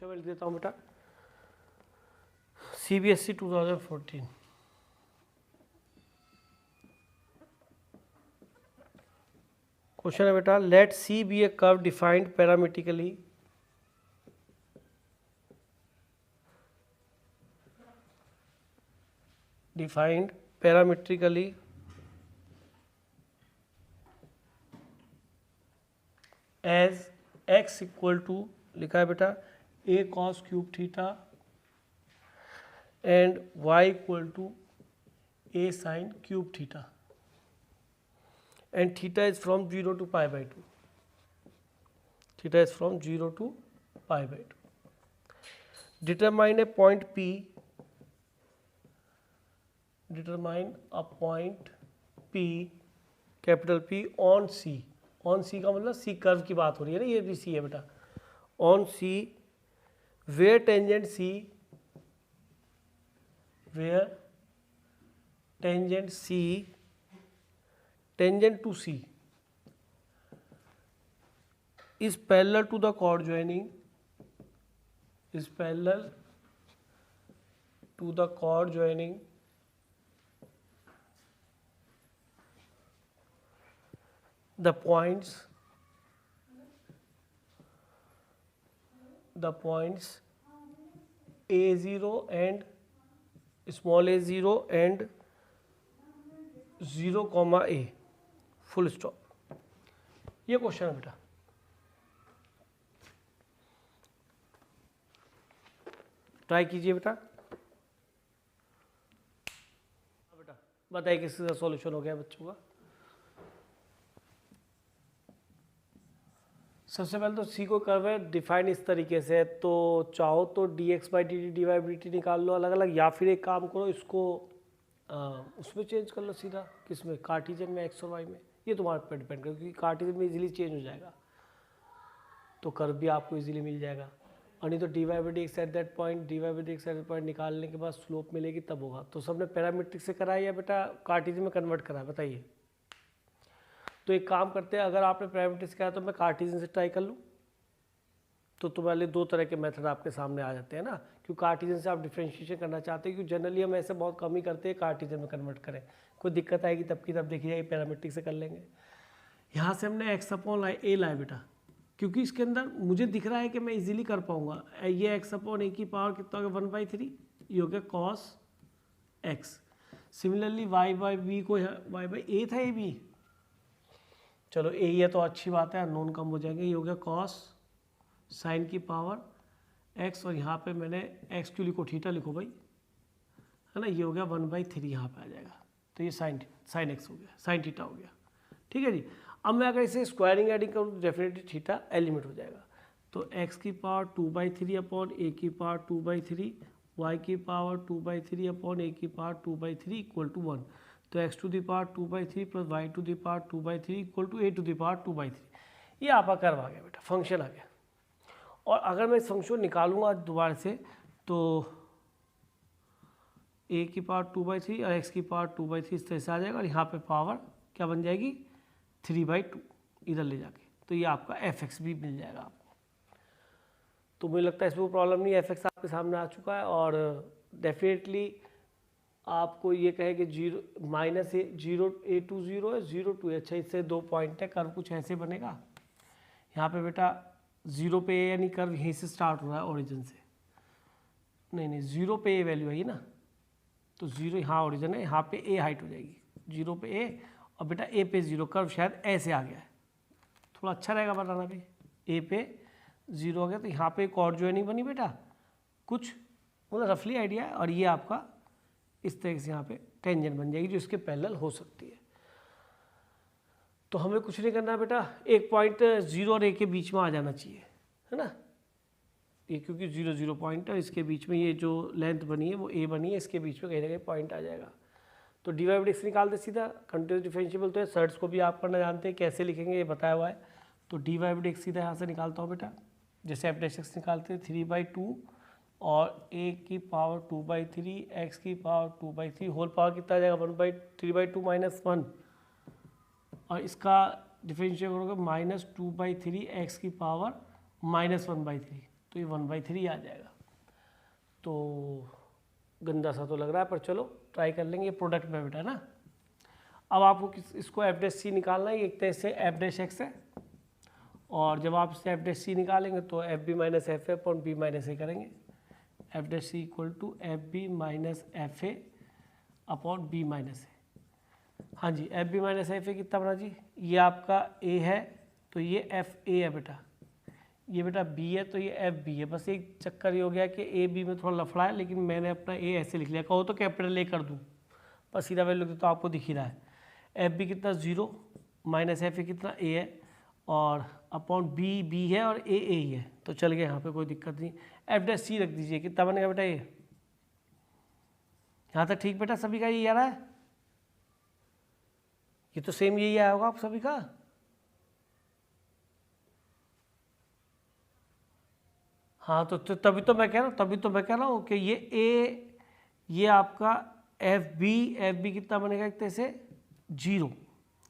Question में लिख देता हूँ बेटा, CBSE 2014। क्वेश्चन है बेटा, let C be a curve defined parametrically as x equal to, लिखा है बेटा, a cos cube theta and y equal to a sin cube theta and theta is from 0 to pi by 2. Theta is from 0 to pi by 2. Determine a point P. Determine a point P, capital P on C. On C का मतलब C curve की बात हो रही है ना, ये भी C है बेटा. On C, where tangent C, where tangent C, tangent to C is parallel to the chord joining, is parallel to the chord joining the points A0 and small a0 and 0, A, full stop. ये question है बेटा. Try कीजिए बेटा. बेटा बताइए किसका solution हो गया बच्चों का. सबसे पहले तो सी को कर्व है डिफाइन इस तरीके से, तो चाहो तो dx by dt dy by dt निकाल लो अलग अलग, या फिर एक काम करो इसको उसमें चेंज कर लो सीधा. किसमें? कार्टेशियन में, x और y में. ये तुम्हारे पर डिपेंड करेगा, क्योंकि कार्टेशियन में इजीली चेंज हो जाएगा तो कर्व भी आपको इजीली मिल जाएगा. और नहीं तो dy by dx at that point, dy by dx at that point निकालने के बाद स्लोप मिलेगी तब होगा. तो सबने पैरामीट्रिक से करा है या बेटा कार्टेशियन में कन्वर्ट करा है, बताइए. तो एक काम करते हैं, अगर आपने पैरामीट्रिक से करा तो मैं कार्टेशियन से ट्राई कर लूँ, तो तुम्हारे दो तरह के मेथड आपके सामने आ जाते हैं ना. क्योंकि कार्टेशियन से आप डिफरेंशिएशन करना चाहते हैं, क्योंकि जनरली हम ऐसे बहुत कम ही करते हैं कार्टेशियन में कन्वर्ट करें. कोई दिक्कत आएगी तब की तब देखी जाएगी, पैरामीट्रिक से कर लेंगे. यहाँ से हमने x अपॉन ए लाए बेटा, क्योंकि इसके अंदर मुझे दिख रहा है कि मैं इजीली कर पाऊंगा. ये x अपॉन ए की पावर कितना हो गया 1/3, ये हो गया cos x. Similarly y by B को y बाई ए था, ये भी चलो ए ही है तो अच्छी बात है, अननोन कम हो जाएंगे. ये हो गया cos साइन की पावर x, और यहाँ पे मैंने x क्यों लिखो, थीटा लिखो भाई, है ना. ये हो गया 1/3 यहाँ पे आ जाएगा, तो ये साइन x हो गया, साइन थीटा हो गया. ठीक है जी. अब मैं अगर इसे स्क्वायरिंग एडिंग करूँ तो डेफिनेटली थीटा एलिमिट हो जाएगा. तो x की पावर 2/3 अपॉन a की पावर 2/3, y की पावर 2/3 अपॉन a की पावर 2/3 इक्वल टू 1. तो x to the power 2/3 plus y to the power 2/3 equal to a to the power 2/3. ये आपका कर्व आ गया बेटा, फंक्शन आ गया. और अगर मैं इस फंक्शन निकालूंगा दोबारा से, तो a की पावर 2/3 और x की पावर 2/3 इस तरह से आ जाएगा, और यहाँ पे पावर क्या बन जाएगी 3/2 इधर ले जाके. तो ये आपका fx भी मिल जाएगा आपको. तो मुझे लगता है इसमें कोई प्रॉब्लम नहीं है, fx आपके सामने आ चुका है. और डेफिनेटली आपको ये कहे कि 0 माइनस a 2 0 है, 0 2 है. अच्छा, इससे 2 पॉइंट है, कर्व कुछ ऐसे बनेगा. यहाँ पे बेटा 0 पे ए, यानी कर्व यहीं से स्टार्ट हो रहा है ओरिजिन से. नहीं 0 पे ए वैल्यू है ये ना, तो 0 यहाँ ओरिजिन है, यहाँ पे ए हाइट हो जाएगी. 0 पे ए और बेटा ए पे 0, कर्व शायद ऐसे आ गया है, थोड़ा अच्छा रहेगा बताना भी. ए पे 0 हो गया, तो यहाँ पे कॉर्ड ज्वाइनिंग बनी बेटा, कुछ मतलब रफली आइडिया है. और ये आपका इस तरह से यहाँ पे टेंजेंट बन जाएगी जो इसके पैरेलल हो सकती है. तो हमें कुछ नहीं करना बेटा, एक पॉइंट 0 और a के बीच में आ जाना चाहिए, है ना. ये क्योंकि 0 0 पॉइंट है, इसके बीच में ये जो लेंथ बनी है वो a बनी है, इसके बीच में कहीं ना कहीं पॉइंट आ जाएगा. तो dy बाई dx निकाल दे सीधा. कंटिन्यूस डिफरेंशिएबल तो है, सर्ट्स को भी आप करना जानते हैं, कैसे लिखेंगे ये बताया हुआ है. तो dy बाई dx सीधा यहाँ से निकालता हूँ बेटा, जैसे f' निकालते हैं 3/2 और a की पावर 2/3, x की पावर 2/3, होल पावर कितना आ जाएगा 3/2 माइनस 1, और इसका डिफरेंशिएट करोगे -2/3 x की पावर -1/3. तो ये 1/3 आ जाएगा। तो गंदा सा तो लग रहा है, पर चलो ट्राई कर लेंगे, प्रोडक्ट में बेटा ना। अब आपको इसको f' c निकालना है, एक तरह से f' है, और जब आप इससे f' c निकालेंगे तो fb minus F A upon B minus A करेंगे। f' equal to fb minus F A upon B minus A. हाँ जी, fb माइनस एफ ए कितना बना जी, ये आपका a है तो ये fa है बेटा, ये बेटा b है तो ये fb है। बस एक चक्कर ये हो गया कि a b में थोड़ा लफड़ा है, लेकिन मैंने अपना a ऐसे लिख लिया, कहो तो कैपिटल A कर दूँ, पर सीधा वैल्यू लिख तो आपको दिख ही रहा है। fb कितना 0 माइनस fa कितना a है, और अपॉन b है और a ही है, तो चल गया यहाँ पे, कोई दिक्कत नहीं। f' रख दीजिए, कितना बनेगा बेटा ये, यहाँ तक ठीक बेटा, सभी का यही आ रहा है, ये तो सेम यही आया होगा आप सभी का। हाँ तो तभी तो मैं कह रहा हूँ कि ये आपका FB कितना बनेगा, एक तरह से 0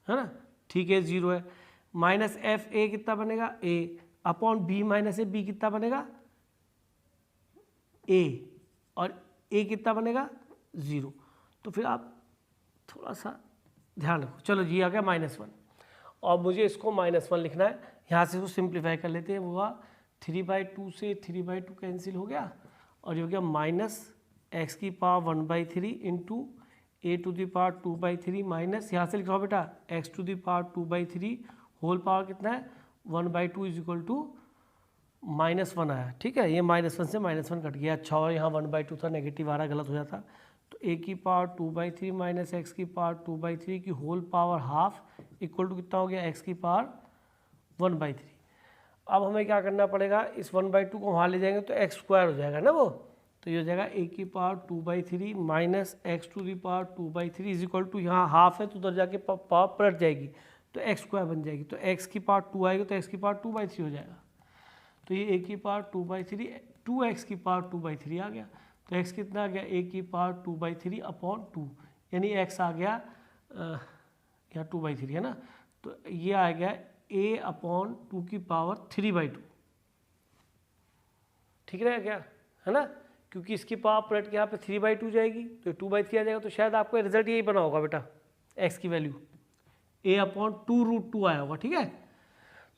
है ना, ठीक है 0 है। माइनस FA कितना बनेगा A upon B minus A, B कितना बनेगा A, और A कितना बनेगा 0। तो फिर आप थोड़ा सा ध्यान रखो। चलो जी आ गया -1, और मुझे इसको -1 लिखना है, यहाँ से इसको सिंप्लीफाई कर लेते हैं। वो हुआ 3/2 से 3/2 कैंसिल हो गया, और ये हो गया -x की power 1/3 into a to the power 2/3 माइनस, यहाँ से लिख रहा हूँ बेटा x to the power 2/3 power पावर कितना है 1/2 इज इक्वल टू -1 आया। ठीक है, ये -1 से -1 कट गया। अच्छा, और यहाँ 1/2 था, नेगेटिव आ रहा, गलत हो जाता। तो a की पावर 2/3 माइनस एक्स की पावर 2/3 की whole power half equal to कितना हो गया x की पावर 1/3। अब हमें क्या करना पड़ेगा, इस 1/2 को वहाँ ले जाएंगे तो x² हो जाएगा ना वो, तो ये हो जाएगा a की power 2/3 minus X to the power 2/3 is equal to, यहाँ हाफ है तो उधर जाके पावर पलट जाएगी तो x² बन जाएगी, तो x की पावर 2 आएगी तो x की पावर 2/3 हो जाएगा। तो ये a की पावर 2/3 2x की पावर 2/3 आ गया, तो x कितना आ गया a की पावर 2/3 अपॉन 2, यानी x आ गया यहाँ 2/3 है ना, तो ये आ गया a अपॉन 2 की पावर 3/2। ठीक रहेगा क्या, है ना, क्योंकि इसकी पावर पलट के यहाँ पे 3/2 जाएगी तो 2/3 आ जाएगा। तो शायद आपका रिजल्ट यही बना होगा बेटा, x की वैल्यू a अपॉन 2√2 आया होगा। ठीक है,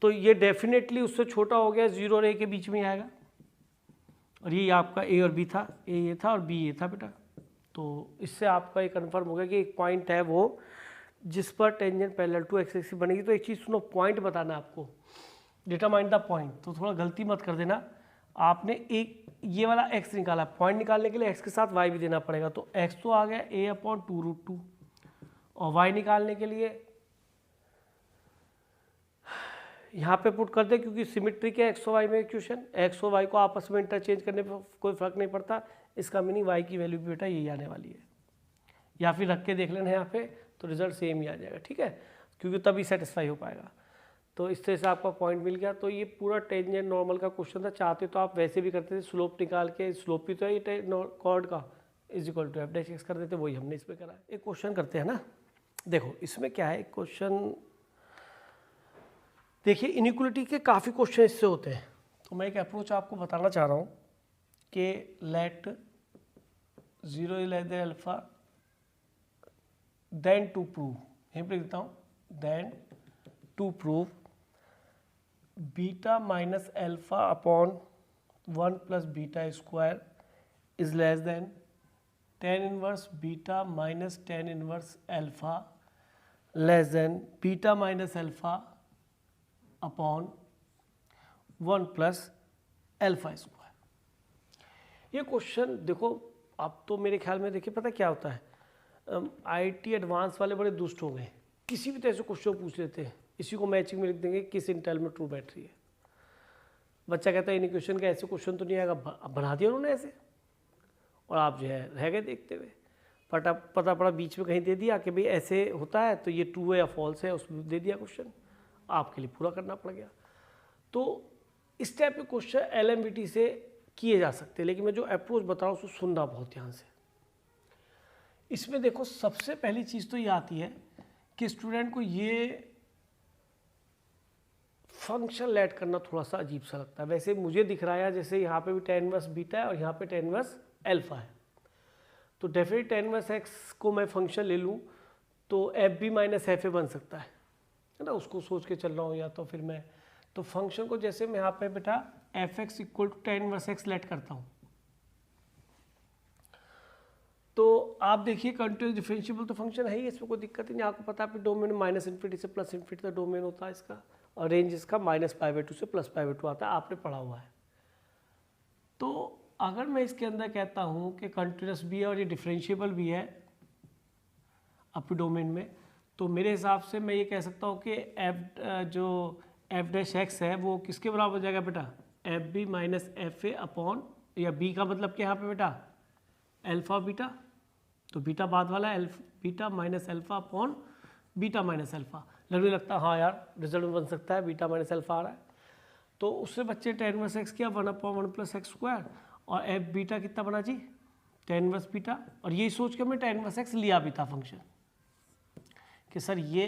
तो ये डेफिनेटली उससे छोटा हो गया, 0 और a के बीच में आएगा, और ये आपका a और b था, a ये था और b ये था बेटा। तो इससे आपका ये कन्फर्म हो गया कि एक पॉइंट है वो जिस पर tangent parallel to X axis बनेगी। तो एक चीज़ सुनो, पॉइंट बताना आपको, डिटरमाइन द पॉइंट, तो थोड़ा गलती मत कर देना। आपने एक ये वाला x निकाला, पॉइंट निकालने के लिए x के साथ y भी देना पड़ेगा, तो x तो आ गया a अपॉन 2√2, और y निकालने के लिए यहाँ पे पुट कर दे, क्योंकि सिमेट्री के x और y में इक्वेशन, x और y को आपस में इंटरचेंज करने पर कोई फर्क नहीं पड़ता। इसका मीनिंग y की वैल्यू भी बेटा यही आने वाली है, या फिर रख के देख लेना यहाँ पे, तो रिजल्ट सेम ही आ जाएगा। ठीक है, क्योंकि तभी सेटिस्फाई हो पाएगा। तो इस तरह से आपका पॉइंट मिल गया। तो ये पूरा टेंजेंट नॉर्मल का क्वेश्चन था। चाहते तो आप वैसे भी करते थे, स्लोप निकाल के, स्लोप भी तो है ये कॉर्ड का, इज इक्वल टू f' कर देते, वही हमने इसमें करा। एक क्वेश्चन करते हैं ना, देखो इसमें क्या है, क्वेश्चन देखिए, इनइक्वलिटी के काफ़ी क्वेश्चन इससे होते हैं। तो मैं एक अप्रोच आपको बताना चाह रहा हूँ कि let 0 is less than alpha, then to prove, यहीं पर लिखता हूँ, then to prove beta minus alpha upon 1 plus beta square is less than tan inverse beta minus tan inverse alpha less than beta minus alpha upon 1 plus alpha square. ये question देखो, आप तो मेरे ख्याल में देखिए, पता क्या होता है, IIT एडवांस वाले बड़े दुष्ट हो गए, किसी भी तरह से क्वेश्चन पूछ लेते हैं, इसी को मैचिंग में लिख देंगे किस इंटेल में ट्रू बैटरी है। बच्चा कहता है इन क्वेश्चन का ऐसे क्वेश्चन तो नहीं आएगा, बना दिया उन्होंने ऐसे, और आप जो है रह गए देखते हुए, पता पड़ा बीच में कहीं दे दिया कि भाई ऐसे होता है तो ये ट्रू है या फॉल्स है, उसमें दे दिया क्वेश्चन, आपके लिए पूरा करना पड़ गया। तो इस टाइप के क्वेश्चन LMBT से किए जा सकते हैं, लेकिन मैं जो अप्रोच बता रहा हूँ उसको सुनना बहुत ध्यान से। इसमें देखो, सबसे पहली चीज़ तो ये आती है कि स्टूडेंट को ये फंक्शन लेट करना थोड़ा सा अजीब सा लगता है। वैसे मुझे दिख रहा है जैसे यहाँ पे भी tan इनवर्स बीटा है और यहाँ पे tan इनवर्स अल्फा है, तो डेफिनेट tan इनवर्स एक्स को मैं फंक्शन ले लूँ तो F B minus F A बन सकता है ना, उसको सोच के चल रहा हूँ। या तो फिर मैं तो फंक्शन को जैसे मैं यहाँ पे बेटा F X equal to tan inverse X let करता हूँ, तो आप देखिए कंटिन्यूस डिफरेंशिएबल तो फंक्शन है ही, इसमें कोई दिक्कत ही नहीं। आपको पता है आपके डोमेन में माइनस इन्फिनिटी से प्लस इन्फिनिटी का डोमेन होता है इसका, और रेंज इसका -π/2 से +π/2 आता है, आपने पढ़ा हुआ है। तो अगर मैं इसके अंदर कहता हूँ कि कंटिन्यूस भी है और ये डिफरेंशिएबल भी है आपके डोमेन में, तो मेरे हिसाब से मैं ये कह सकता हूँ कि जो एफ डैश एक्स है वो किसके बराबर हो जाएगा बेटा, F B minus F A upon, या बी का मतलब क्या यहाँ पे बेटा अल्फा बीटा, तो बीटा बाद वाला है, beta minus alpha upon beta minus alpha. लगने लगता है हाँ यार रिजल्ट में बन सकता है, बीटा माइनस अल्फा आ रहा है। तो उससे बच्चे tan इनवर्स एक्स किया 1/1 + x², और एफ बीटा कितना बना जी tan इनवर्स बीटा, और यही सोच के मैं tan इनवर्स एक्स लिया भी था फंक्शन कि सर ये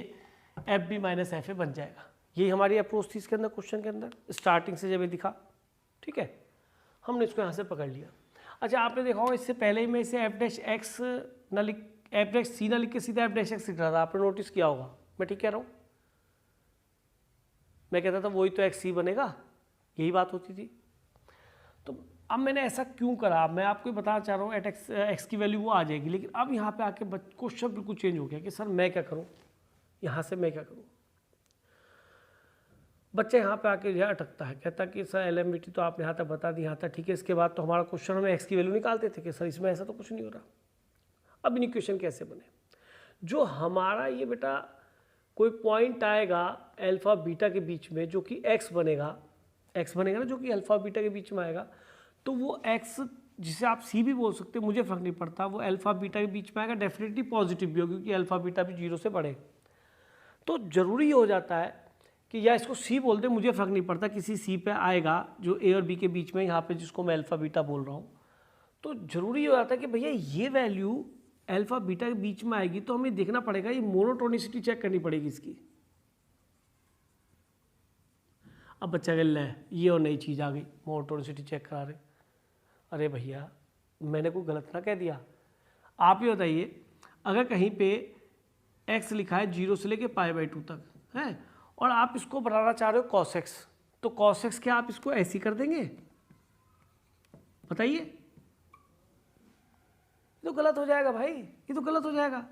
F B minus F A बन जाएगा। यही हमारी अप्रोच थी इसके अंदर, क्वेश्चन के अंदर स्टार्टिंग से जब ये दिखा, ठीक है, हमने इसको यहाँ से पकड़ लिया। अच्छा आपने देखा होगा इससे पहले ही मैं इसे एफ डैश एक्स ना लिख, एफ डैश सी ना लिख के सीधा एफ डैश एक्स लिख रहा था, आपने नोटिस किया होगा, मैं ठीक कह रहा हूँ? मैं कहता था वही तो एक्स सी बनेगा, यही बात होती थी। तो अब मैंने ऐसा क्यों करा, मैं आपको बताना चाह रहा हूँ, एट एक्स की वैल्यू वो आ जाएगी, लेकिन अब यहाँ पे आके क्वेश्चन बिल्कुल चेंज हो गया कि सर मैं क्या करूँ, यहाँ से मैं क्या करूँ। बच्चा यहाँ पे आके यह अटकता है, कहता कि सर एलएमबीटी तो आपने यहाँ तक बता दी, यहाँ तक ठीक है, इसके बाद तो हमारा क्वेश्चन हमें एक्स की वैल्यू निकालते थे कि सर इसमें ऐसा तो कुछ नहीं हो रहा। अब इन इक्वेशन कैसे बने, जो हमारा ये बेटा कोई पॉइंट आएगा अल्फा बीटा के बीच में जो कि एक्स बनेगा ना, जो कि अल्फा बीटा के बीच में आएगा, तो वो एक्स जिसे आप सी भी बोल सकते हैं, मुझे फर्क नहीं पड़ता, वो अल्फा बीटा के बीच में आएगा, डेफिनेटली पॉजिटिव भी होगा क्योंकि अल्फा बीटा भी 0 से बढ़े। तो जरूरी हो जाता है कि या इसको सी बोल दे, मुझे फ़र्क नहीं पड़ता, किसी सी पे आएगा जो ए और बी के बीच में, यहाँ पे जिसको मैं अल्फ़ा बीटा बोल रहा हूँ। तो ज़रूरी हो जाता है कि भैया ये वैल्यू अल्फ़ा बीटा के बीच में आएगी, तो हमें देखना पड़ेगा, ये मोनोटोनिसिटी चेक करनी पड़ेगी इसकी। अब बच्चा कह ले ये और नई चीज़ आ गई, मोनोटोनिसिटी चेक करा रहे। अरे भैया मैंने कोई गलत ना कह दिया, आप ये बताइए अगर कहीं पे x लिखा है 0 से लेके π/2 तक है, और आप इसको बनाना चाह रहे हो cos x, तो cos x क्या आप इसको ऐसी कर देंगे, बताइए? ये तो गलत हो जाएगा भाई, ये तो गलत हो जाएगा,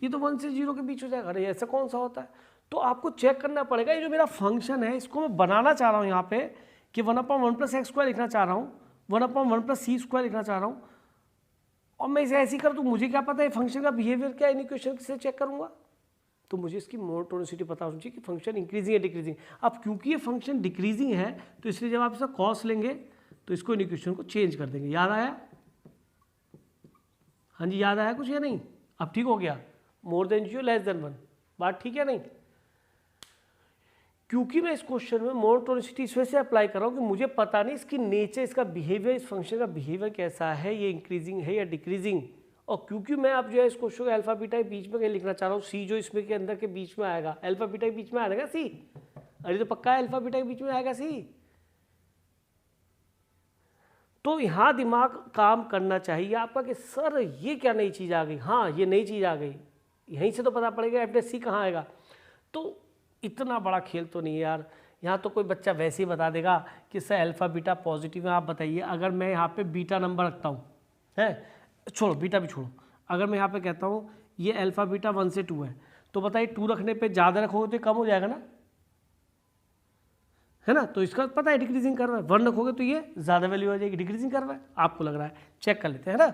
ये तो 1 से 0 के बीच हो जाएगा। अरे ऐसा कौन सा होता है? तो आपको चेक करना पड़ेगा, ये जो मेरा फंक्शन है इसको मैं बनाना चाह रहा हूँ यहाँ पे कि 1/1 + x² लिखना चाह रहा हूँ, 1/1 + c² लिखना चाह रहा हूँ, और मैं इसे ऐसी कर दूँ, मुझे क्या पता है फंक्शन का बिहेवियर क्या, इन इक्वेशन से चेक करूँगा? तो मुझे इसकी मोनोटोनिसिटी पता होनी चाहिए कि फंक्शन इंक्रीजिंग है डिक्रीजिंग। अब क्योंकि ये फंक्शन डिक्रीजिंग है तो इसलिए जब आप इसका कॉस लेंगे तो इसको इन इक्वेशन को चेंज कर देंगे। याद आया? हाँ जी याद आया कुछ या नहीं? अब ठीक हो गया, मोर देन 0 लेस देन 1, बात ठीक है नहीं? क्योंकि मैं इस क्वेश्चन में मोनोटोनिसिटी इस वजह से अप्लाई कर रहा हूँ कि मुझे पता नहीं इसकी नेचर, इसका बिहेवियर, इस फंक्शन का बिहेवियर कैसा है, ये इंक्रीजिंग है या डिक्रीजिंग। और क्योंकि मैं अब जो है इस क्वेश्चन को अल्फा बीटा के बीच में कहीं लिखना चाह रहा हूँ, सी जो इसमें के अंदर के बीच में आएगा, अल्फा बीटा के बीच में आएगा सी, अरे तो पक्का है अल्फा बीटा के बीच में आएगा सी। तो यहाँ दिमाग काम करना चाहिए आपका कि सर ये क्या नई चीज़ आ गई, हाँ ये नई चीज़ आ गई, यहीं से तो पता पड़ेगा एफ डैश सी कहाँ आएगा। तो इतना बड़ा खेल तो नहीं है यार, यहाँ तो कोई बच्चा वैसे ही बता देगा कि सर अल्फा बीटा पॉजिटिव है। आप बताइए अगर मैं यहाँ पे बीटा नंबर रखता हूँ, है छोड़ो बीटा भी छोड़ो, अगर मैं यहाँ पे कहता हूँ ये अल्फा बीटा 1 से 2 है, तो बताइए 2 रखने पे ज़्यादा रखोगे तो कम हो जाएगा ना, है ना? तो इसका पता है डिक्रीजिंग कर रहा है, 1 रखोगे तो ये ज़्यादा वैल्यू आ जाएगी, डिक्रीजिंग कर रहा है, आपको लग रहा है, चेक कर लेते हैं ना।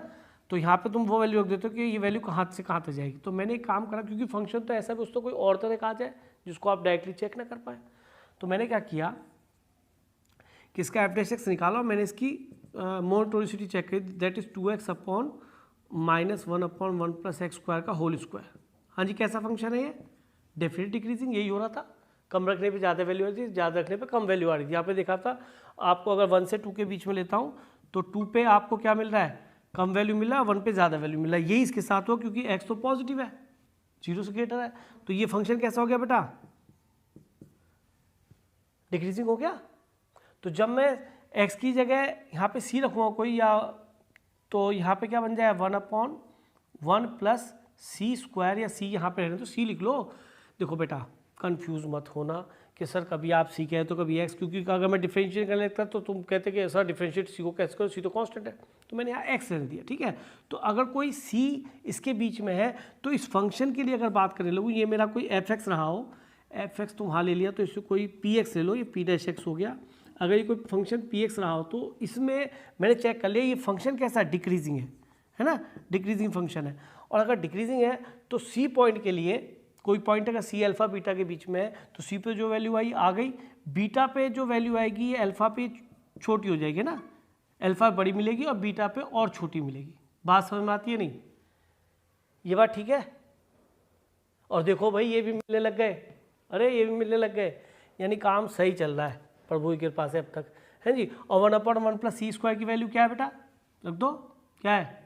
तो यहाँ पे तुम वो वैल्यू रख देते हो कि ये वैल्यू कहाँ से कहाँ तक जाएगी। तो मैंने एक काम करा, क्योंकि फंक्शन तो ऐसा भी उसको कोई और तरह का आ जाए जिसको आप डायरेक्टली चेक ना कर पाए, तो मैंने क्या किया कि इसका एफ डैश एक्स निकाला, मैंने इसकी मोनोटोनिसिटी चेक करी, that is 2x upon -1/1 + x² का होल स्क्वायर। हाँ जी कैसा फंक्शन है ये? डेफिनेट डिक्रीजिंग, यही हो रहा था, कम रखने पे ज़्यादा वैल्यू आ रही थी, ज़्यादा रखने पे कम वैल्यू आ रही थी। यहाँ पे देखा था आपको, अगर 1 से 2 के बीच में लेता हूँ तो 2 पे आपको क्या मिल रहा है, कम वैल्यू मिल रहा है, 1 पे ज़्यादा वैल्यू मिल रहा है। यही इसके साथ हो क्योंकि x तो पॉजिटिव है, 0 से ग्रेटर है, तो ये फंक्शन कैसा हो गया बेटा, डिक्रीजिंग हो गया। तो जब मैं x की जगह यहाँ पे c रखूँगा कोई, या तो यहाँ पे क्या बन जाए 1/1 प्लस सी स्क्वायर, या c यहाँ पे रहने तो c लिख लो। देखो बेटा कंफ्यूज मत होना कि सर कभी आप c कहे तो कभी x, क्योंकि अगर मैं डिफरेंशिएट करने लगता तो तुम कहते कि सर डिफरेंशिएट c को कैसे करो, c तो कांस्टेंट है, तो मैंने यहाँ x रहने दिया, ठीक है। तो अगर कोई c इसके बीच में है तो इस फंक्शन के लिए अगर बात करने लगूँ, ये मेरा कोई f(x) रहा हो, f(x) तुम वहाँ ले लिया तो इससे कोई px ले लो, ये p' हो गया। अगर ये कोई फंक्शन px रहा हो तो इसमें मैंने चेक कर लिया ये फंक्शन कैसा डिक्रीजिंग है ना, डिक्रीजिंग फंक्शन है। और अगर डिक्रीजिंग है तो c पॉइंट के लिए, कोई पॉइंट अगर c अल्फा बीटा के बीच में है तो c पे जो वैल्यू आई आ गई, बीटा पे जो वैल्यू आएगी ये अल्फा पे छोटी हो जाएगी ना, अल्फा बड़ी मिलेगी और बीटा पे और छोटी मिलेगी। बात समझ में आती है नहीं, ये बात ठीक है। और देखो भाई ये भी मिलने लग गए, अरे ये भी मिलने लग गए, यानी काम सही चल रहा है प्रभु की कृपा से अब तक, है जी। और 1/1 प्लस सी स्क्वायर की वैल्यू क्या है बेटा, रख दो, क्या है।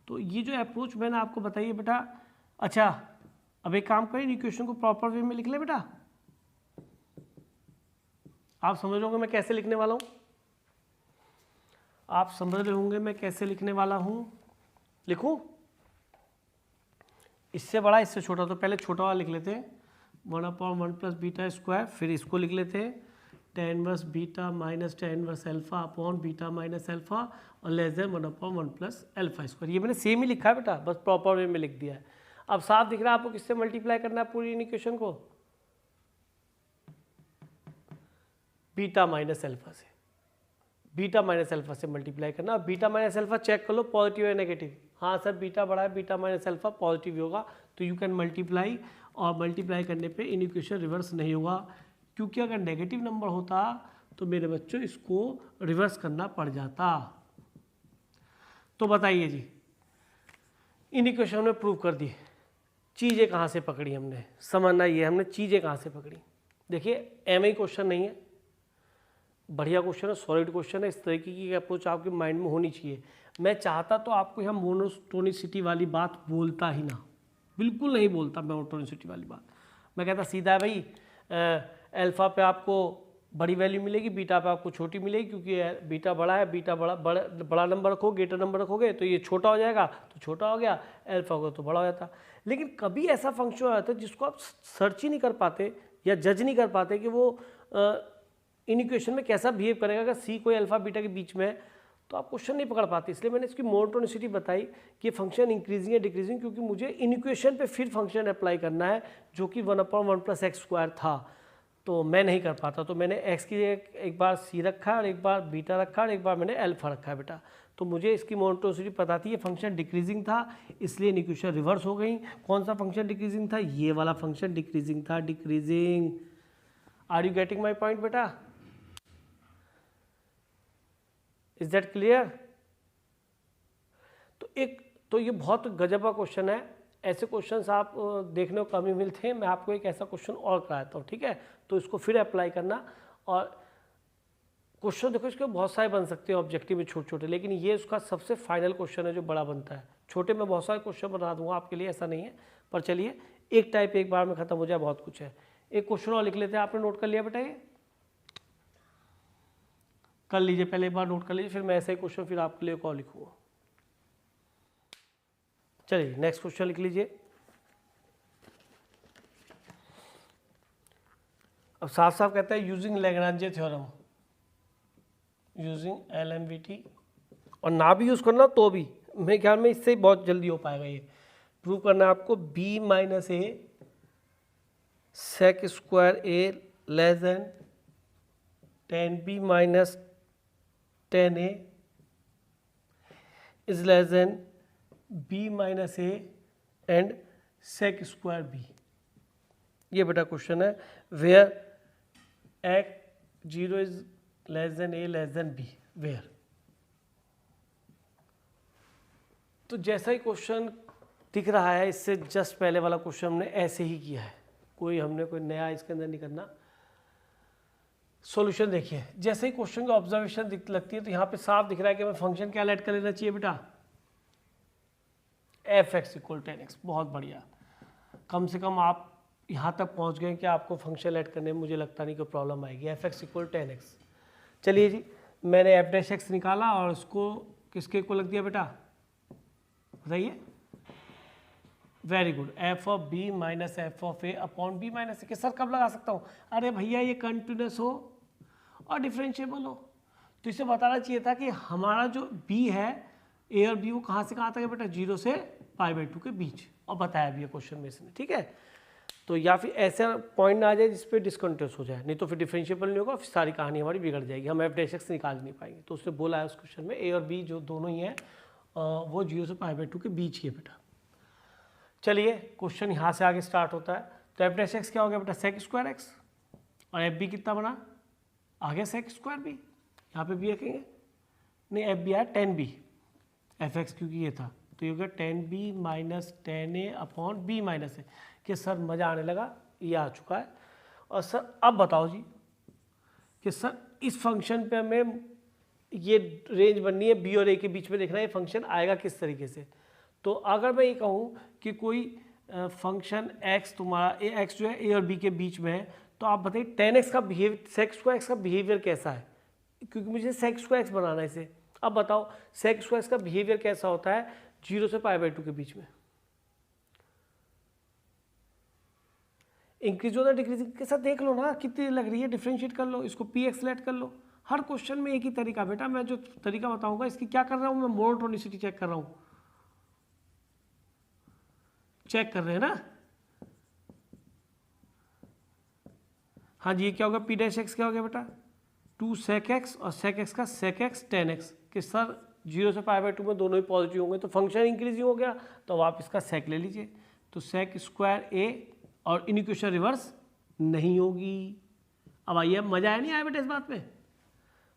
तो ये जो अप्रोच मैंने आपको बताई है बेटा, अच्छा अब एक काम करें, इक्वेशन को प्रॉपर वे में लिख ले बेटा। आप समझ रहे होंगे मैं कैसे लिखने वाला हूँ, आप समझ रहे होंगे मैं कैसे लिखने वाला हूँ। लिखूं इससे बड़ा इससे छोटा, तो पहले छोटा वाला लिख लेते हैं 1/1 प्लस बीटा स्क्वायर, फिर इसको लिख लेते हैं tan inverse beta minus tan inverse alpha upon beta minus alpha और less than 1/1 plus alpha square. ये मैंने सेम ही लिखा है बेटा, बस प्रॉपर वे में लिख दिया है। अब साफ दिख रहा है आपको किससे मल्टीप्लाई करना है पूरी इक्वेशन को, बीटा माइनस अल्फा से, बीटा माइनस अल्फा से मल्टीप्लाई करना। बीटा माइनस अल्फा चेक कर लो पॉजिटिव है नेगेटिव, हाँ सर बीटा बड़ा है, बीटा माइनस अल्फा पॉजिटिव होगा, तो यू कैन मल्टीप्लाई, और मल्टीप्लाई करने पे इन इक्वेशन रिवर्स नहीं होगा, क्योंकि अगर नेगेटिव नंबर होता तो मेरे बच्चों इसको रिवर्स करना पड़ जाता। तो बताइए जी, इन इक्वेशन में प्रूव कर दिए, चीज़ें कहाँ से पकड़ी हमने, समझना ये हमने चीज़ें कहाँ से पकड़ी। देखिए एम क्वेश्चन नहीं है, बढ़िया क्वेश्चन है, सॉलिड क्वेश्चन है, इस तरीके की अप्रोच आपके माइंड में होनी चाहिए। मैं चाहता तो आपको यहाँ मोनोटोनिसिटी वाली बात बोलता ही ना, बिल्कुल नहीं बोलता मोनोटोनिसिटी वाली बात। मैं कहता सीधा है भाई अल्फा पे आपको बड़ी वैल्यू मिलेगी, बीटा पे आपको छोटी मिलेगी, क्योंकि बीटा बड़ा है, बीटा बड़ा नंबर रखोगे, ग्रेटर नंबर रखोगे तो ये छोटा हो जाएगा, तो छोटा हो गया, अल्फा होगा तो बड़ा हो जाता। लेकिन कभी ऐसा फंक्शन आता है जिसको आप सर्च ही नहीं कर पाते या जज नहीं कर पाते कि वो इन इक्वेशन में कैसा बिहेव करेगा। अगर सी कोई अल्फा बीटा के बीच में है तो आप क्वेश्चन नहीं पकड़ पाते, इसलिए मैंने इसकी मोनोटोनिसिटी बताई कि फंक्शन इंक्रीजिंग या डिक्रीजिंग, क्योंकि मुझे इन इक्वेशन पे फिर फंक्शन अप्लाई करना है जो कि 1/1 प्लस एक्स स्क्वायर था, तो मैं नहीं कर पाता। तो मैंने एक्स की एक बार सी रखा और एक बार बीटा रखा और एक बार मैंने अल्फा रखा है बेटा। तो मुझे इसकी मोनोटोनिसिटी पता थी, ये फंक्शन डिक्रीजिंग था, इसलिए इक्वेशन रिवर्स हो गई। कौन सा फंक्शन डिक्रीजिंग था, ये वाला फंक्शन डिक्रीजिंग था, decreasing. Are you getting my point बेटा, इज दैट क्लियर। तो ये बहुत गजब का क्वेश्चन है, ऐसे क्वेश्चंस आप देखने को कम ही मिलते हैं। मैं आपको एक ऐसा क्वेश्चन और कराता हूँ, ठीक है, तो इसको फिर अप्लाई करना। और क्वेश्चन देखो इसके बहुत सारे बन सकते हैं ऑब्जेक्टिव में छोटे छोटे, लेकिन ये उसका सबसे फाइनल क्वेश्चन है जो बड़ा बनता है। छोटे में बहुत सारे क्वेश्चन बना दूंगा आपके लिए, ऐसा नहीं है, पर चलिए एक टाइप एक बार में खत्म हो जाए, बहुत कुछ है। एक क्वेश्चन और लिख लेते हैं, आपने नोट कर लिया बेटा, ये कर लीजिए, पहले एक बार नोट कर लीजिए, फिर मैं ऐसे ही क्वेश्चन फिर आपके लिए और लिखूंगा। चलिए नेक्स्ट क्वेश्चन लिख लीजिए। अब साफ साफ कहता है यूजिंग लैग्रांजे थ्योरम, यूजिंग LMVT, और ना भी यूज करना तो भी मेरे ख्याल में इससे बहुत जल्दी हो पाएगा। ये प्रूव करना है आपको b minus A sec square A less than tan b minus tan a is less than b minus A and sec square b। ये बेटा क्वेश्चन है where x0 is less than a less than b, where. तो जैसा ही question दिख रहा है, इससे just पहले वाला क्वेश्चन हमने ऐसे ही किया है, हमने कोई नया इसके अंदर नहीं करना। सॉल्यूशन देखिए, जैसे ही क्वेश्चन की ऑब्जर्वेशन लगती है तो यहाँ पे साफ दिख रहा है कि हमें फंक्शन क्या ऐड कर लेना चाहिए बेटा, f(x = tan x। बहुत बढ़िया, कम से कम आप यहाँ तक पहुँच गए कि आपको फंक्शन ऐड करने में मुझे लगता नहीं कोई प्रॉब्लम आएगी। F X equal 10x। चलिए जी, मैंने एफ डैश एक्स निकाला और उसको किसके को लग दिया बेटा, बताइए। Very good, F of B minus F of A upon B minus A. Sir कब लगा सकता हूँ? अरे भैया ये कंटिन्यूस हो और डिफरेंशिएबल हो, तो इसे बताना चाहिए था कि हमारा जो बी है, ए और बी, वो कहाँ से कहाँ तक है बेटा, 0 से π/2 के बीच, और बताया भी है क्वेश्चन में इसने, ठीक है। तो या फिर ऐसा पॉइंट ना आ जाए जिसपे डिसकंटिन्यूस हो जाए, नहीं तो फिर डिफरेंशिएबल नहीं होगा, फिर सारी कहानी हमारी बिगड़ जाएगी, हम एफ डैश एक्स निकाल नहीं पाएंगे। तो उसने बोला है उस क्वेश्चन में ए और बी जो दोनों ही हैं वो 0 से π/2 के बीच ही है बेटा। चलिए क्वेश्चन यहाँ से आगे स्टार्ट होता है। तो एफ डैश एक्स क्या हो गया बेटा, सेक स्क्वायर एक्स, और एफ बी कितना बना, आगे सेक स्क्वायर बी, यहाँ पे बी रखेंगे, नहीं एफ बी आया 10b, एफ एक्स क्योंकि ये था, तो ये हो गया 10b minus 10a upon B minus A. कि सर मज़ा आने लगा, ये आ चुका है। और सर अब बताओ जी कि सर इस फंक्शन पे हमें ये रेंज बननी है, बी और ए के बीच में देखना है ये फंक्शन आएगा किस तरीके से। तो अगर मैं ये कहूँ कि कोई फंक्शन x तुम्हारा x जो है ए और b के बीच में है, तो आप बताइए 10x का बिहेवियर, सेक स्क्वायर एक्स का बिहेवियर कैसा है, क्योंकि मुझे सेक स्क्वायर एक्स बनाना है इसे। अब बताओ सेक स्क्वायर एक्स का बिहेवियर कैसा होता है 0 से π/2 के बीच में, इंक्रीज होता है डिक्रीजिंग के साथ, देख लो ना कितनी लग रही है, डिफरेंशिएट कर लो, इसको पी एक्स लेट कर लो। हर क्वेश्चन में एक ही तरीका बेटा, मैं जो तरीका बताऊंगा इसकी क्या कर रहा हूँ मैं, मोनोटोनिसिटी चेक कर रहा हूँ, चेक कर रहे हैं ना। हाँ जी, ये क्या होगा, पी डैश एक्स क्या हो गया बेटा, 2 sec x, और sec x का sec x 10x, कि सर 0 से π/2 में दोनों ही पॉजिटिव होंगे, तो फंक्शन इंक्रीजिंग हो गया, तो आप इसका sec ले लीजिए, तो sec स्क्वायर a, और इनिक्वेशन रिवर्स नहीं होगी। अब आइए, मजा आया नहीं आया बेटा इस बात में,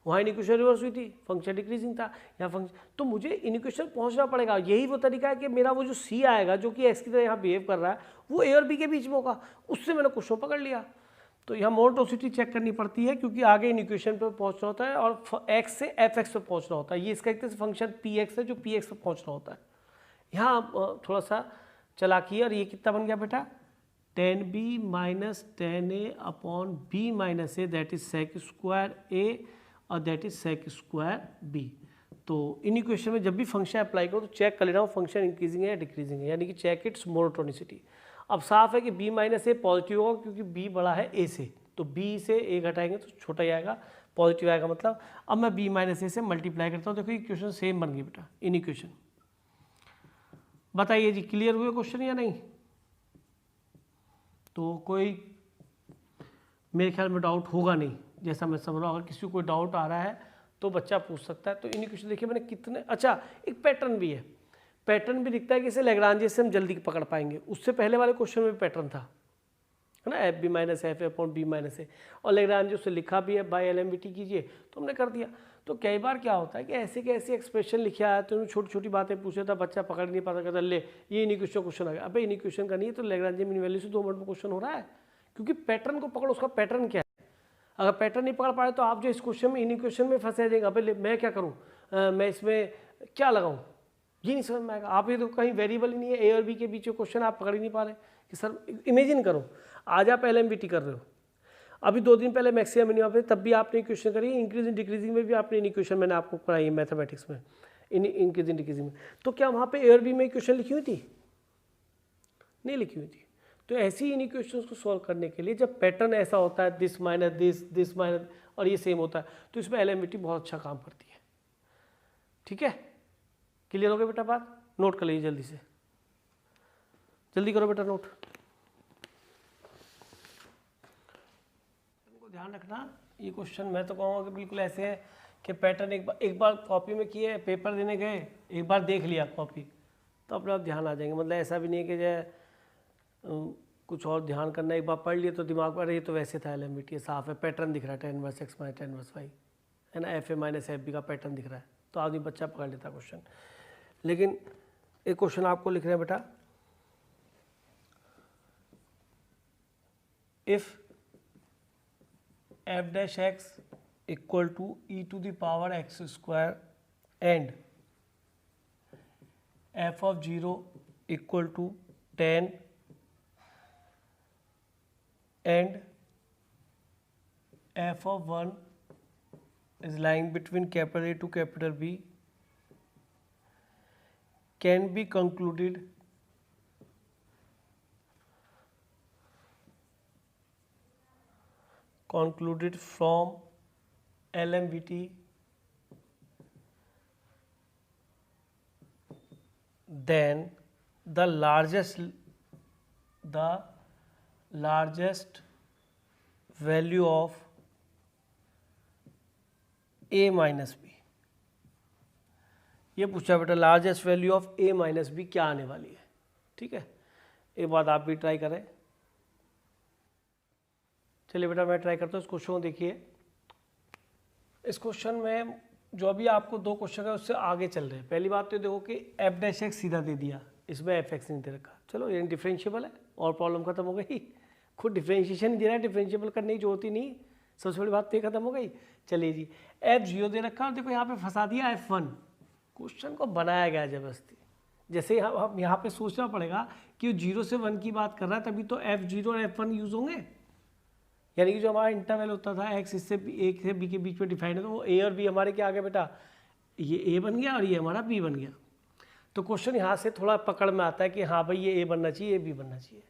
वहाँ इनिक्वेशन रिवर्स हुई थी, फंक्शन डिक्रीजिंग था, या फंक्शन, तो मुझे इनिक्वेशन पहुँचना पड़ेगा। यही वो तरीका है कि मेरा वो जो c आएगा जो कि x की तरह यहाँ बिहेव कर रहा है, वो a और b के बीच में होगा, उससे मैंने क्वेश्चन पकड़ लिया। तो यहाँ मोनोटोनिसिटी चेक करनी पड़ती है, क्योंकि आगे इन इक्वेशन पर पहुँचना होता है और x से fx पे पहुँचना होता है। ये इसका एक तरह से फंक्शन px है जो px पे पहुँचना होता है। यहाँ थोड़ा सा चालाकी है, और ये कितना बन गया बेटा, 10b minus 10a upon b minus A, that is sec square a, और that is sec square b। तो इन इक्वेशन में जब भी फंक्शन अप्लाई करो तो चेक कर लेना हो फंक्शन इंक्रीजिंग है या डिक्रीजिंग है, यानी कि चेक इट्स मोनोटोनिसिटी। अब साफ है कि b माइनस ए पॉजिटिव होगा, क्योंकि b बड़ा है a से, तो b से a घटाएंगे तो छोटा ही आएगा, पॉजिटिव आएगा मतलब। अब मैं b माइनस ए से मल्टीप्लाई करता हूँ, देखो इक्वेशन सेम बन गई बेटा, इन इक्वेशन। बताइए जी, क्लियर हुए क्वेश्चन या नहीं? तो कोई मेरे ख्याल में डाउट होगा नहीं, जैसा मैं समझ रहा हूँ। अगर किसी को कोई डाउट आ रहा है तो बच्चा पूछ सकता है। तो इन इक्वेशन देखिए मैंने कितने, अच्छा एक पैटर्न भी है, पैटर्न भी दिखता है कि इसे लैग्रांज से हम जल्दी पकड़ पाएंगे। उससे पहले वाले क्वेश्चन में पैटर्न था, है ना, F B minus F upon B minus A, और लैग्रांज उससे लिखा भी है, बाय एलएमवीटी कीजिए, तो हमने कर दिया। तो कई बार क्या होता है कि ऐसे के ऐसे एक्सप्रेशन लिखे आया तो छोटी छोटी बातें पूछे था, बच्चा पकड़ नहीं पाता, कहता ले ये इन इक्वेशन क्वेश्चन आ गया। अबे इन इक्वेशन का नहीं है, तो लैग्रांज मीन वैल्यू से 2 मिनट में क्वेश्चन हो रहा है, क्योंकि पैटर्न को पकड़ो, उसका पैटर्न क्या है। अगर पैटर्न नहीं पकड़ पाए तो आप जो इस क्वेश्चन में इन इक्वेशन में फंसे जाएंगे, अबे मैं क्या करूँ, मैं इसमें क्या लगाऊँ, ये नहीं समझ में आएगा। आप ये तो कहीं वेरिएबल ही नहीं है, ए और बी के बीच में क्वेश्चन आप पकड़ ही नहीं पा रहे कि सर इमेजिन करो, आज आप एलएमवीटी कर रहे हो, अभी 2 दिन पहले मैक्सिमम मिनिमम पे तब भी आपने इक्वेशन करी, इंक्रीजिंग डिक्रीजिंग में भी आपने इन इक्वेशन मैंने आपको पढ़ाई है मैथमेटिक्स में, इन इंक्रीजिंग डिक्रीजिंग में। तो क्या वहाँ पे ए और बी में इक्वेशन लिखी हुई थी? नहीं लिखी हुई थी। तो ऐसी इन इक्वेशंस को सॉल्व करने के लिए जब पैटर्न ऐसा होता है, दिस माइनस दिस माइनस, और ये सेम होता है, तो इसमें एलएमवीटी बहुत अच्छा काम करती है। ठीक है, क्लियर हो गया बेटा बात? नोट कर लीजिए जल्दी से, जल्दी करो बेटा नोट। तुमको ध्यान रखना, ये क्वेश्चन मैं तो कहूँगा कि बिल्कुल ऐसे है कि पैटर्न एक बार कॉपी में किए, पेपर देने गए, एक बार देख लिया कॉपी, तो अपने आप ध्यान आ जाएंगे। मतलब ऐसा भी नहीं है कि जो कुछ और ध्यान करना, एक बार पढ़ लिए तो दिमाग पर, ये तो वैसे था एलएमवीटी, साफ है, पैटर्न दिख रहा है, 10 verse X minus 10 verse Y, है ना, F A minus F B का पैटर्न दिख रहा है, तो आदमी बच्चा पकड़ लेता क्वेश्चन। लेकिन एक क्वेश्चन आपको लिख रहे हैं बेटा, if F dash X equal to E to the power X square and F of 0 equal to 10 and f of 1 is lying between capital A to capital B can be concluded from LMVT then the largest value of A minus B. ये पूछा बेटा largest value of A minus B क्या आने वाली है। ठीक है, एक बात आप भी ट्राई करें। चलिए बेटा मैं ट्राई करता हूँ इस क्वेश्चन को। देखिए इस क्वेश्चन में जो अभी आपको दो क्वेश्चन है उससे आगे चल रहे हैं। पहली बात तो देखो कि एफ डैश एक्स सीधा दे दिया, इसमें एफ एक्स नहीं दे रखा। चलो ये डिफरेंशिएबल है और प्रॉब्लम खत्म हो गई। खुद डिफरेंशिएशन दे रहा है, डिफरेंशिएबल करने की जरूरत ही नहीं। सबसे बड़ी बात तो ये खत्म हो गई। चलिए जी, एफ जीरो दे रखा और देखो यहाँ पे फंसा दिया एफ वन। क्वेश्चन को बनाया गया जबरदस्ती। जैसे हम यहाँ पे सोचना पड़ेगा कि जीरो से वन की बात कर रहा है, तभी तो एफ जीरो और एफ वन यूज होंगे। यानी कि जो हमारा इंटरवल होता था एक्स इससे एक से बी के बीच में डिफाइन है, तो वो ए और बी हमारे क्या आ गया बेटा, ये ए बन गया और ये हमारा बी बन गया। तो क्वेश्चन यहाँ से थोड़ा पकड़ में आता है कि हाँ भाई ये ए बनना चाहिए, ये बी बनना चाहिए।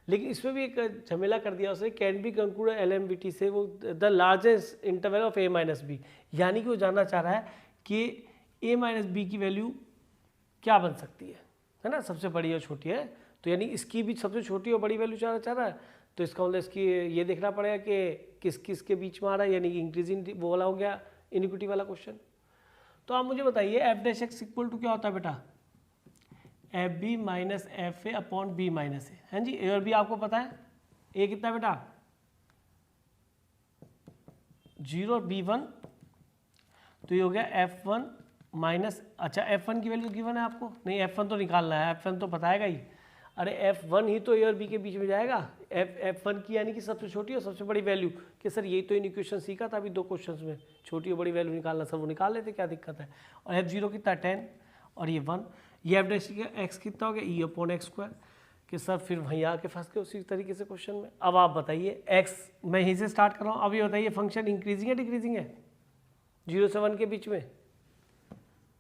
लेकिन इसमें भी एक झमेला कर दिया उसने, कैन बी कंक्लूड LMVT से वो the largest interval of A minus B. यानी कि वो जानना चाह रहा है कि A माइनस बी की वैल्यू क्या बन सकती है ना, सबसे बड़ी और छोटी है। तो यानी इसकी भी सबसे छोटी और बड़ी वैल्यू चाह रहा है। तो इसका मतलब इसकी ये देखना पड़ेगा कि किस किस के बीच में आ रहा है, यानी कि इंक्रीजिंग वो वाला हो गया इनिक्विटी वाला क्वेश्चन। तो आप मुझे बताइए F dash X equal to क्या होता है बेटा, F B minus F A upon B minus A. है जी, ए और बी आपको पता है। ए कितना बेटा 0 और बी 1, तो ये हो गया एफ वन माइनस, अच्छा एफ वन की वैल्यू गिवन है आपको, नहीं एफ वन तो निकालना है, एफ वन तो बताएगा ही। अरे एफ वन ही तो ए और बी के बीच में जाएगा, एफ वन की यानी कि सबसे छोटी और सबसे बड़ी वैल्यू। कि सर यही तो इन इक्वेशन सीखा था अभी दो क्वेश्चंस में, छोटी और बड़ी वैल्यू निकालना। सर वो निकाल लेते, क्या दिक्कत है। और एफ जीरो कितना 10 और ये 1। ये एफ डैश एक्स कितना हो गया ई अपॉन एक्स स्क्वायर। कि सर फिर वहीं आके फंस गए उसी तरीके से क्वेश्चन में। अब आप बताइए एक्स, मैं यहीं से स्टार्ट कर रहा हूँ। अब ये बताइए फंक्शन इंक्रीजिंग है डिक्रीजिंग है 0 से 1 के बीच में?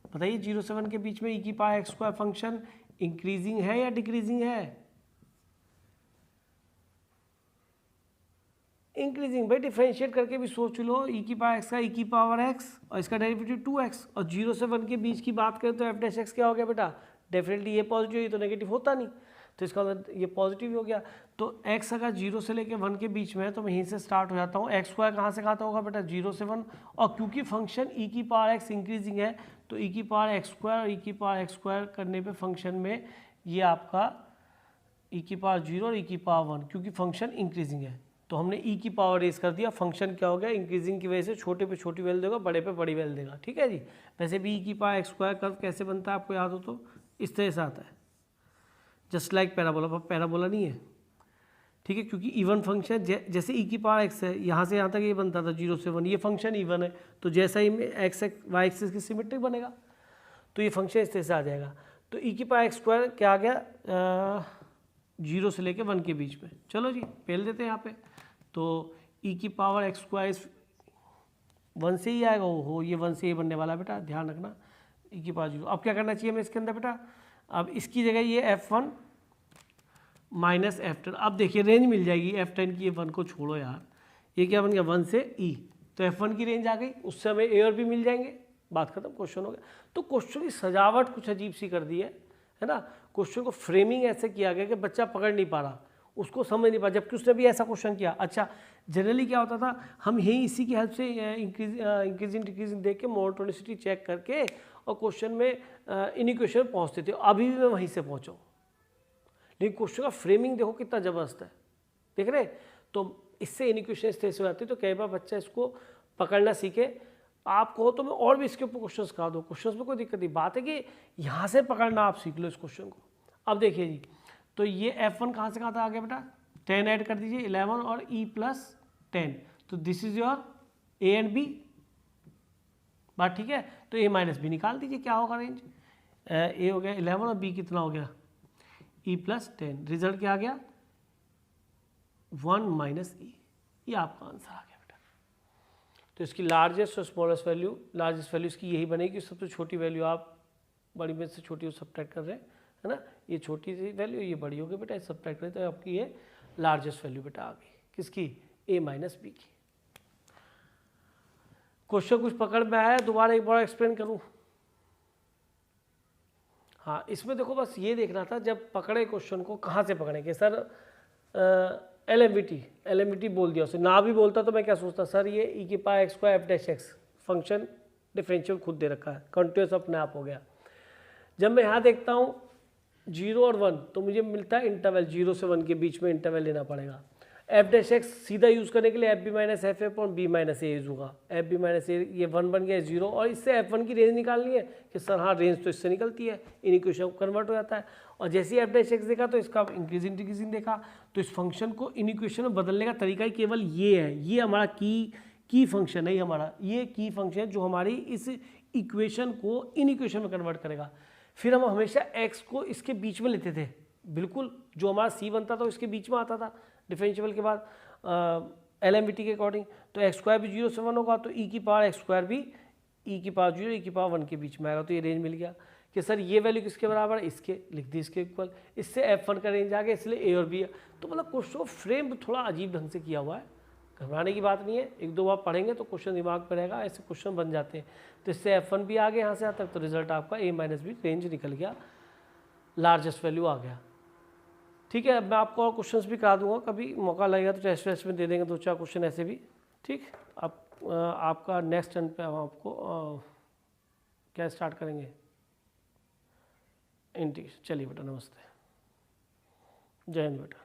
बताइए 0 से 1 के बीच में ई की power X square function increasing है या डिक्रीजिंग है? इंक्रीजिंग। भाई डिफरेंशिएट करके भी सोच लो, ई की पावर एक्स का ई की पावर एक्स और इसका डेरिवेटिव 2x। और 0 से 1 के बीच की बात करें तो एफ डैश एक्स क्या हो गया बेटा, डेफिनेटली ये पॉजिटिव, ये तो नेगेटिव होता नहीं, तो इसका मतलब ये पॉजिटिव हो गया। तो x अगर 0 से लेकर 1 के बीच में है तो मैं यहीं से स्टार्ट हो जाता हूँ। एक्स स्क्वायर कहाँ से कहाँ तक होगा बेटा, 0 से 1। और क्योंकि फंक्शन ई की पावर एक्स इंक्रीजिंग है तो ई की पावर एक्स स्क्वायर और ई की पावर एक्स स्क्वायर करने पे फंक्शन में ये आपका ई की पावर 0 और ई की पावर 1, क्योंकि फंक्शन इंक्रीजिंग है तो हमने ई की पावर रेज कर दिया। फंक्शन क्या हो गया, इंक्रीजिंग की वजह से छोटे पे छोटी वैल्यू देगा, बड़े पे बड़ी वैल्यू देगा। ठीक है जी। वैसे भी ई की पावर एक्स स्क्वायर कर्व कैसे बनता है आपको याद हो तो इस तरह से आता है, जस्ट लाइक पैराबोला। पर पैराबोला नहीं है, ठीक है, क्योंकि इवन फंक्शन जैसे ई की पावर एक्स है, यहाँ से यहाँ तक ये बनता था 0 से 1, ये फंक्शन इवन है तो जैसा ही एक्स वाई एक्सिस की सिमेट्रिक बनेगा तो ये फंक्शन इस तरह से आ जाएगा। तो ई की पावर एक्स स्क्वायर क्या आ गया 0 से लेकर 1 के बीच में। चलो जी पहले देते हैं यहाँ पे, तो ई की पावर एक्स स्क्वायर 1 से ही आएगा। हो ये 1 से ही बनने वाला बेटा, ध्यान रखना। ई की पावर 0। अब क्या करना चाहिए हमें इसके अंदर बेटा, अब इसकी जगह ये f1 माइनस f10। अब देखिए रेंज मिल जाएगी f10 की, f1 को छोड़ो यार, ये क्या बन गया 1 से e, तो f1 की रेंज आ गई, उससे हमें a और b मिल जाएंगे, बात खत्म, क्वेश्चन हो गया। तो क्वेश्चन की सजावट कुछ अजीब सी कर दी है ना। क्वेश्चन को फ्रेमिंग ऐसे किया गया कि बच्चा पकड़ नहीं पा रहा, उसको समझ नहीं पा, जबकि उसने भी ऐसा क्वेश्चन किया। अच्छा जनरली क्या होता था, हम यही इसी की हेल्प से इंक्रीजिंग डिक्रीजिंग देख के मोनोटोनिसिटी चेक करके और क्वेश्चन में इनिक्वेशन पहुँचते थे। अभी भी मैं वहीं से पहुँचा हूँ, लेकिन क्वेश्चन का फ्रेमिंग देखो कितना ज़बरदस्त है, देख रहे। तो इससे इनिक्वेशन इस तरह से हो जाती है। तो कई बार बच्चा इसको पकड़ना सीखे। आप कहो तो मैं और भी इसके ऊपर क्वेश्चन सिखा दूँ, क्वेश्चन में कोई दिक्कत नहीं। बात है कि यहाँ से पकड़ना आप सीख लो इस क्वेश्चन को। अब देखिए जी, तो ये f1 कहाँ से कहाँ तक आ गया बेटा, 10 ऐड कर दीजिए 11 और e प्लस 10, तो this is your a and b। बात ठीक है। तो a माइनस बी निकाल दीजिए, क्या होगा रेंज, a हो गया 11 और b कितना हो गया e प्लस 10। रिजल्ट क्या आ गया 1 माइनस ई, ये आपका आंसर आ गया बेटा। तो इसकी लार्जेस्ट और स्मॉलेस्ट वैल्यू, लार्जेस्ट वैल्यू इसकी यही बनेगी, सबसे छोटी वैल्यू आप बड़ी में से छोटी सब्ट्रैक्ट कर रहे हैं, है ना, ये छोटी सी वैल्यू ये बड़ी होगी बेटा, सब्ट्रैक्ट करें तो आपकी ये लार्जेस्ट वैल्यू बेटा आ गई, किसकी, a माइनस बी की। क्वेश्चन कुछ पकड़ में आया, दोबारा एक बार एक्सप्लेन करूं। हाँ, इसमें देखो बस ये देखना था जब पकड़े क्वेश्चन को कहाँ से पकड़ेंगे सर, एलएमवीटी बोल दिया उसे, ना भी बोलता तो मैं क्या सोचता सर ये ई की power X square F dash x function differential खुद दे रखा है, कंटिन्यूस अपने आप हो गया। जब मैं यहाँ देखता हूँ 0 और 1 तो मुझे मिलता है इंटरवल, 0 से 1 के बीच में इंटरवल लेना पड़ेगा। एफ डैश एक्स सीधा यूज़ करने के लिए F B minus F A upon B minus A use होगा, एफ बी माइनस ए ये 1 बन गया 0, और इससे F1 की रेंज निकालनी है कि सर हाँ रेंज तो इससे निकलती है, इन इक्वेशन को कन्वर्ट हो जाता है। और जैसे ही एफ डैश एक्स देखा तो इसका इंक्रीजिंग डिक्रीजिंग देखा, तो इस फंक्शन को इन इक्वेशन में बदलने का तरीका ही केवल ये है, ये हमारा की फंक्शन है, हमारा ये की फंक्शन जो हमारी इस इक्वेशन को इन इक्वेशन में कन्वर्ट करेगा। फिर हम हमेशा x को इसके बीच में लेते थे, बिल्कुल जो हमारा c बनता था इसके बीच में आता था डिफरेंशियल के बाद एलएमवीटी के अकॉर्डिंग। तो एक्स स्क्वायर भी 0 से 1 होगा तो ई की पावर एक्स स्क्वायर भी ई की पावर 0 ई की पावर 1 के बीच में आएगा। तो ये रेंज मिल गया कि सर ये वैल्यू किसके बराबर है, इसके लिख दी, इसके इक्वल, इससे F1 का रेंज आ गया, इसलिए ए और बी है। तो मतलब क्वेश्चन फ्रेम थोड़ा अजीब ढंग से किया हुआ है, घबराने की बात नहीं है, एक दो बार पढ़ेंगे तो क्वेश्चन दिमाग में रहेगा, ऐसे क्वेश्चन बन जाते हैं। तो इससे F1 भी आ गया यहाँ से यहाँ तक, तो रिजल्ट आपका a माइनस बी रेंज निकल गया, लार्जेस्ट वैल्यू आ गया। ठीक है, अब मैं आपको और क्वेश्चंस भी करा दूंगा, कभी मौका लगेगा तो टेस्ट वेस्ट में दे देंगे 2-4 क्वेश्चन ऐसे भी। ठीक, अब आपका नेक्स्ट टर्न पे हम आपको क्या स्टार्ट करेंगे, इंटीग्रेशन। चलिए बेटा, नमस्ते, जय हिंद बेटा।